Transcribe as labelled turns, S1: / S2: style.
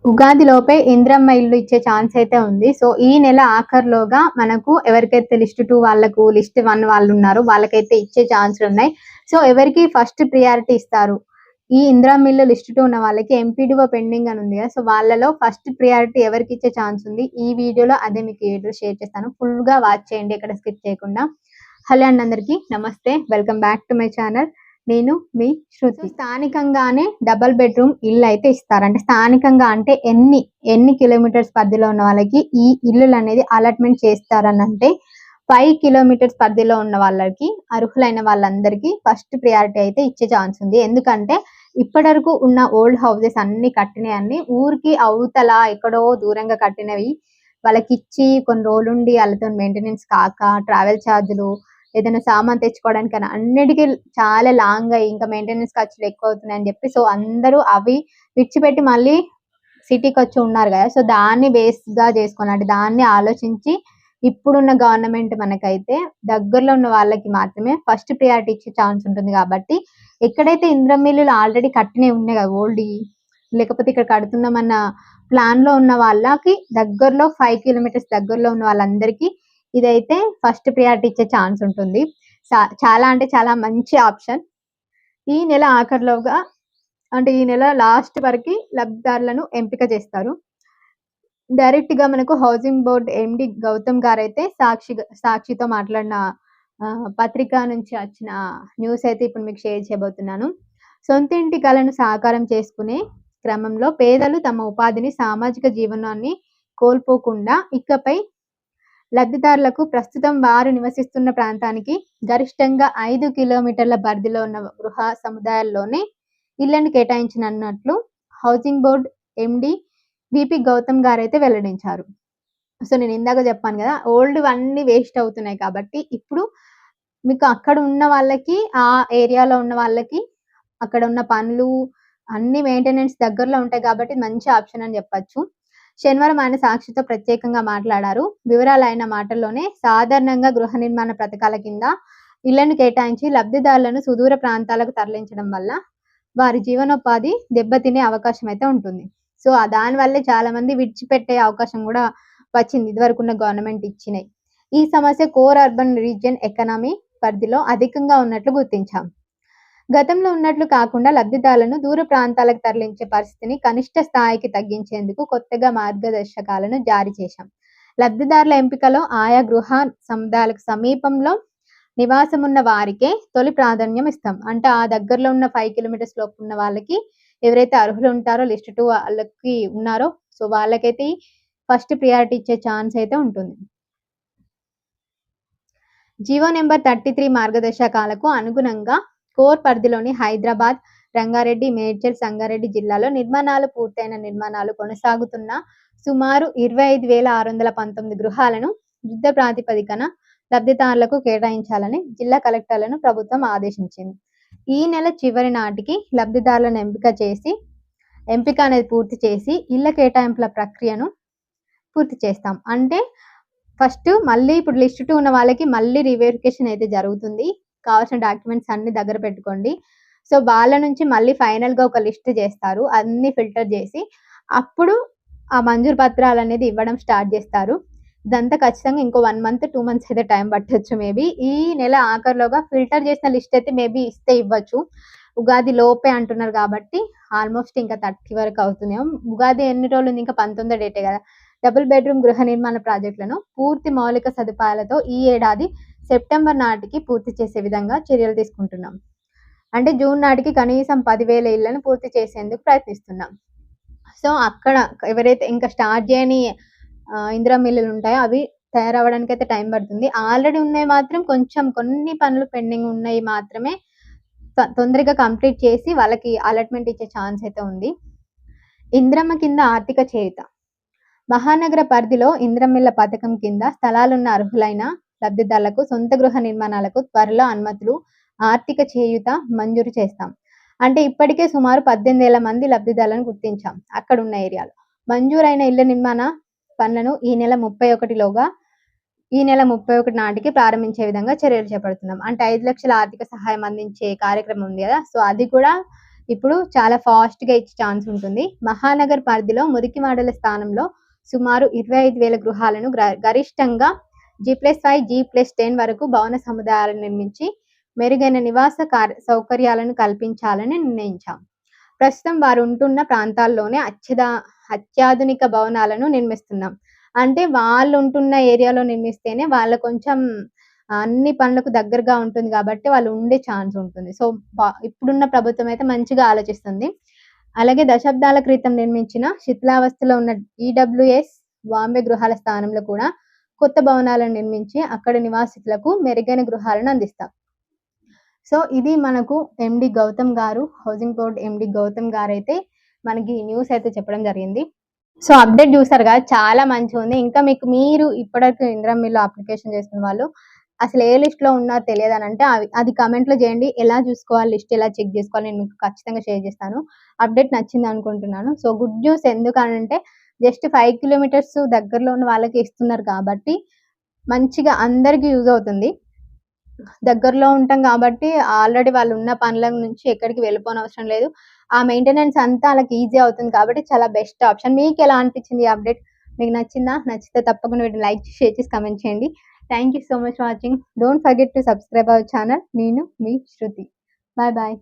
S1: ఉగాది లోపే ఇంద్రమ్మ ఇల్లు ఇచ్చే ఛాన్స్ అయితే ఉంది. సో ఈ నెల ఆఖరిలోగా మనకు ఎవరికైతే లిస్ట్ 2 వాళ్ళకు లిస్ట్ 1 వాళ్ళు ఉన్నారో వాళ్ళకైతే ఇచ్చే ఛాన్స్‌లు ఉన్నాయి. సో ఎవరికి ఫస్ట్ ప్రియారిటీ ఇస్తారు? ఈ ఇందిరమ్మ ఇల్లు లిస్ట్ 2 ఉన్న వాళ్ళకి ఎంపీడీఓ పెండింగ్ అని ఉంది కదా! సో వాళ్ళలో ఫస్ట్ ప్రియారిటీ ఎవరికి ఇచ్చే ఛాన్స్ ఉంది? ఈ వీడియోలో అదే మీకు ఈ వీడియోలో షేర్ చేస్తాను. ఫుల్‌గా వాచ్ చేయండి ఎక్కడ స్కిప్ చేయకుండా. హలో అండి అందరికీ నమస్తే. Welcome back to my channel. నేను మీ శృతి. స్థానికంగానే డబుల్ బెడ్రూమ్ ఇల్లు అయితే ఇస్తారు. అంటే స్థానికంగా అంటే ఎన్ని కిలోమీటర్స్ పరిధిలో ఉన్న వాళ్ళకి ఈ ఇల్లులు అనేది అలాట్మెంట్ చేస్తారని అంటే 5 కిలోమీటర్స్ పరిధిలో ఉన్న వాళ్ళకి అర్హులైన వాళ్ళందరికీ ఫస్ట్ ప్రియారిటీ అయితే ఇచ్చే ఛాన్స్ ఉంది. ఎందుకంటే ఇప్పటివరకు ఉన్న ఓల్డ్ హౌసెస్ అన్ని కట్టినవి అన్ని ఊరికి అవతల ఎక్కడో దూరంగా కట్టినవి వాళ్ళకి ఇచ్చి కొన్ని రోజులుండి వాళ్ళతో మెయింటెనెన్స్ కాక ట్రావెల్ ఛార్జులు ఏదైనా సామాన్ తెచ్చుకోవడానికైనా అన్నిటికీ చాలా లాంగ్ అయ్యి ఇంకా మెయింటెనెన్స్ ఖర్చులు ఎక్కువ అవుతున్నాయని చెప్పి సో అందరూ అవి విడిచిపెట్టి మళ్ళీ సిటీకి వచ్చి ఉన్నారు కదా! సో దాన్ని బేస్‌గా చేసుకొని అంటే దాన్ని ఆలోచించి ఇప్పుడున్న గవర్నమెంట్ మనకైతే దగ్గరలో ఉన్న వాళ్ళకి మాత్రమే ఫస్ట్ ప్రియారిటీ ఇచ్చే ఛాన్స్ ఉంటుంది కాబట్టి ఎక్కడైతే ఇందిరమ్మ ఇల్లులు ఆల్రెడీ కట్టినవి ఉన్నాయి కదా! ఓల్డ్‌యి లేకపోతే ఇక్కడ కడుతున్నామన్న ప్లాన్‌లో ఉన్న వాళ్ళకి దగ్గరలో 5 కిలోమీటర్స్ దగ్గరలో ఉన్న వాళ్ళందరికీ ఇదైతే ఫస్ట్ ప్రియారిటీ ఇచ్చే ఛాన్స్ ఉంటుంది. చాలా అంటే చాలా మంచి ఆప్షన్. ఈ నెల ఆఖరిలోగా అంటే ఈ నెల లాస్ట్ వరకి లబ్ధిదారులను ఎంపిక చేస్తారు. డైరెక్ట్‌గా మనకు హౌసింగ్ బోర్డ్ ఎండీ గౌతమ్ గారైతే సాక్షితో మాట్లాడిన పత్రిక నుంచి వచ్చిన న్యూస్ అయితే ఇప్పుడు మీకు షేర్ చేయబోతున్నాను. సొంత ఇంటి కలను సాకారం చేసుకునే క్రమంలో పేదలు తమ ఉపాధిని, సామాజిక జీవనాన్ని కోల్పోకుండా ఇకపై లబ్ధిదారులకు ప్రస్తుతం వారు నివసిస్తున్న ప్రాంతానికి గరిష్టంగా 5 కిలోమీటర్ల పరిధిలో ఉన్న గృహ సముదాయాల్లోనే ఇళ్లను కేటాయించనున్నట్లు housing board MD V P Gautam గారైతే వెల్లడించారు. సో నేను ఇందాక చెప్పాను కదా! ఓల్డ్‌వన్నీ వేస్ట్ అవుతున్నాయి కాబట్టి ఇప్పుడు మీకు అక్కడ ఉన్న వాళ్ళకి ఆ ఏరియాలో ఉన్న వాళ్ళకి అక్కడ ఉన్న పనులు అన్ని మెయింటెనెన్స్ దగ్గరలో ఉంటాయి కాబట్టి మంచి ఆప్షన్ అని చెప్పొచ్చు. శనివారం ఆయన సాక్షితో ప్రత్యేకంగా మాట్లాడారు. వివరాలు ఆయన మాటల్లోనే సాధారణంగా గృహ నిర్మాణ పథకాల కింద ఇళ్లను కేటాయించి లబ్ధిదారులను సుదూర ప్రాంతాలకు తరలించడం వల్ల వారి జీవనోపాధి దెబ్బతినే అవకాశం అయితే ఉంటుంది. సో దానివల్లే చాలా మంది విడిచిపెట్టే అవకాశం కూడా వచ్చింది ఇదివరకున్న గవర్నమెంట్ ఇచ్చినాయి. ఈ సమస్య కోర్ అర్బన్ రీజియన్ ఎకానమీ పరిధిలో అధికంగా ఉన్నట్లు గుర్తించాం. గతంలో ఉన్నట్లు కాకుండా లబ్ధిదారులను దూర ప్రాంతాలకు తరలించే పరిస్థితిని కనిష్ట స్థాయికి తగ్గించేందుకు కొత్తగా మార్గదర్శకాలను జారీ చేశాం. లబ్ధిదారుల ఎంపికలో ఆయా గృహ సముదాయాలకు సమీపంలో నివాసం ఉన్న వారికే తొలి ప్రాధాన్యం ఇస్తాం. అంటే ఆ దగ్గరలో ఉన్న 5 కిలోమీటర్స్ లోపు ఉన్న వాళ్ళకి ఎవరైతే అర్హులు ఉంటారో లిస్ట్ 2 వాళ్ళకి ఉన్నారో సో వాళ్ళకైతే ఫస్ట్ ప్రియారిటీ ఇచ్చే ఛాన్స్ అయితే ఉంటుంది. జీవో నెంబర్ 33 మార్గదర్శకాలకు అనుగుణంగా కోర్ పరిధిలోని హైదరాబాద్, రంగారెడ్డి, మేడ్చల్, సంగారెడ్డి జిల్లాలో నిర్మాణాలు పూర్తయిన నిర్మాణాలు కొనసాగుతున్న సుమారు 25,619 గృహాలను యుద్ధ ప్రాతిపదికన లబ్ధిదారులకు కేటాయించాలని జిల్లా కలెక్టర్లను ప్రభుత్వం ఆదేశించింది. ఈ నెల చివరి నాటికి లబ్ధిదారులను ఎంపిక అనేది పూర్తి చేసి ఇళ్ల కేటాయింపుల ప్రక్రియను పూర్తి చేస్తాం. అంటే ఫస్ట్ మళ్ళీ ఇప్పుడు లిస్ట్ 2 ఉన్న వాళ్ళకి మళ్ళీ రీవెరిఫికేషన్ అయితే జరుగుతుంది. కావాల్సిన డాక్యుమెంట్స్ అన్ని దగ్గర పెట్టుకోండి. సో వాళ్ళ నుంచి మళ్ళీ ఫైనల్‌గా ఒక లిస్ట్ చేస్తారు. అన్ని ఫిల్టర్ చేసి అప్పుడు ఆ మంజూరు పత్రాలు అనేది ఇవ్వడం స్టార్ట్ చేస్తారు. ఇదంతా ఖచ్చితంగా ఇంకో 1 మంత్, 2 మంత్స్ అయితే టైం పట్టొచ్చు మేబీ. ఈ నెల ఆఖరిలోగా ఫిల్టర్ చేసిన లిస్ట్ అయితే మేబీ ఇస్తే ఇవ్వచ్చు. ఉగాది లోపే అంటున్నారు కాబట్టి ఆల్మోస్ట్ ఇంకా 30 వరకు అవుతుందేమో. ఉగాది ఎన్ని రోజులు ఉంది? ఇంకా 19 డేటే కదా! డబుల్ బెడ్రూమ్ గృహ నిర్మాణ ప్రాజెక్టులను పూర్తి మౌలిక సదుపాయాలతో ఈ ఏడాది సెప్టెంబర్ నాటికి పూర్తి చేసే విధంగా చర్యలు తీసుకుంటున్నాం. అంటే జూన్ నాటికి కనీసం 10,000 ఇళ్లను పూర్తి చేసేందుకు ప్రయత్నిస్తున్నాం. సో అక్కడ ఎవరైతే ఇంకా స్టార్ట్ చేయని ఇందిరమ్మ ఇల్లులు ఉంటాయో అవి తయారవ్వడానికి అయితే టైం పడుతుంది. ఆల్రెడీ ఉన్నవి మాత్రం కొంచెం కొన్ని పనులు పెండింగ్ ఉన్నాయి మాత్రమే తొందరగా కంప్లీట్ చేసి వాళ్ళకి అలాట్మెంట్ ఇచ్చే ఛాన్స్ అయితే ఉంది. ఇందిరమ్మ కింద ఆర్థిక చేయూత. మహానగర పరిధిలో ఇందిరమ్మిళ్ల పథకం కింద స్థలాలున్న అర్హులైన లబ్ధిదారులకు సొంత గృహ నిర్మాణాలకు త్వరలో అనుమతులు, ఆర్థిక చేయూత మంజూరు చేస్తాం. అంటే ఇప్పటికే సుమారు 18,000 మంది లబ్ధిదారులను గుర్తించాం అక్కడున్న ఏరియాలో. మంజూరైన ఇళ్ల నిర్మాణ పనులను ఈ నెల 31 నాటికి ప్రారంభించే విధంగా చర్యలు చేపడుతున్నాం. అంటే 5 లక్షల ఆర్థిక సహాయం అందించే కార్యక్రమం ఉంది కదా! సో అది కూడా ఇప్పుడు చాలా ఫాస్ట్‌గా ఇచ్చే ఛాన్స్ ఉంటుంది. మహానగర్ పరిధిలో మురికివాడల స్థానంలో సుమారు 25,000 గృహాలను గరిష్టంగా G+5, G+10 వరకు భవన సముదాయాలను నిర్మించి మెరుగైన నివాస సౌకర్యాలను కల్పించాలని నిర్ణయించాం. ప్రస్తుతం వారు ఉంటున్న ప్రాంతాల్లోనే అత్యాధునిక భవనాలను నిర్మిస్తున్నాం. అంటే వాళ్ళు ఉంటున్న ఏరియాలో నిర్మిస్తేనే వాళ్ళ కొంచెం అన్ని పనులకు దగ్గరగా ఉంటుంది కాబట్టి వాళ్ళు ఉండే ఛాన్స్ ఉంటుంది. సో, ఇప్పుడున్న ప్రభుత్వం అయితే మంచిగా ఆలోచిస్తుంది. అలాగే దశాబ్దాల క్రితం నిర్మించిన శిథిలావస్థలో ఉన్న ఈడబ్ల్యూఎస్, బాంబే గృహాల స్థానంలో కూడా కొత్త భవనాలను నిర్మించి అక్కడి నివాసితులకు మెరుగైన గృహాలను అందిస్తాం. సో, ఇది మనకు ఎండీ గౌతమ్ గారు, హౌసింగ్ బోర్డ్ ఎండీ గౌతమ్ గారైతే మనకి న్యూస్ అయితే చెప్పడం జరిగింది. సో, అప్డేట్ చూసారు కదా! చాలా మంచిగుంది. ఇంకా మీరు ఇప్పటివరకు ఇందిరమ్మ ఇల్లు అప్లికేషన్ చేసుకున్న వాళ్ళు అసలు ఏ లిస్ట్‌లో ఉన్నారో తెలియదనంటే అది కామెంట్‌లో చేయండి. ఎలా చూసుకోవాలి, లిస్ట్ ఎలా చెక్ చేసుకోవాలి నేను మీకు ఖచ్చితంగా షేర్ చేస్తాను. అప్డేట్ నచ్చింది అనుకుంటున్నాను. సో, గుడ్ న్యూస్ ఎందుకనంటే జస్ట్ 5 కిలోమీటర్స్ దగ్గరలో ఉన్న వాళ్ళకి ఇస్తున్నారు కాబట్టి మంచిగా అందరికి యూజ్ అవుతుంది. దగ్గరలో ఉంటాం కాబట్టి ఆల్రెడీ వాళ్ళు ఉన్న పనుల నుంచి ఎక్కడికి వెళ్ళిపోనవసరం లేదు. ఆ మెయింటెనెన్స్ అంతా ఆళ్ళకి ఈజీ అవుతుంది కాబట్టి చాలా బెస్ట్ ఆప్షన్. మీకెలా అనిపించింది ఈ అప్డేట్? మీకు నచ్చిందా? నచ్చితే తప్పకుండా వీడియోని లైక్ చేసి, షేర్ చేసి, కామెంట్ చేయండి. Thank you so much for watching. Don't forget to subscribe our channel. నేను మీ శృతి. Bye bye.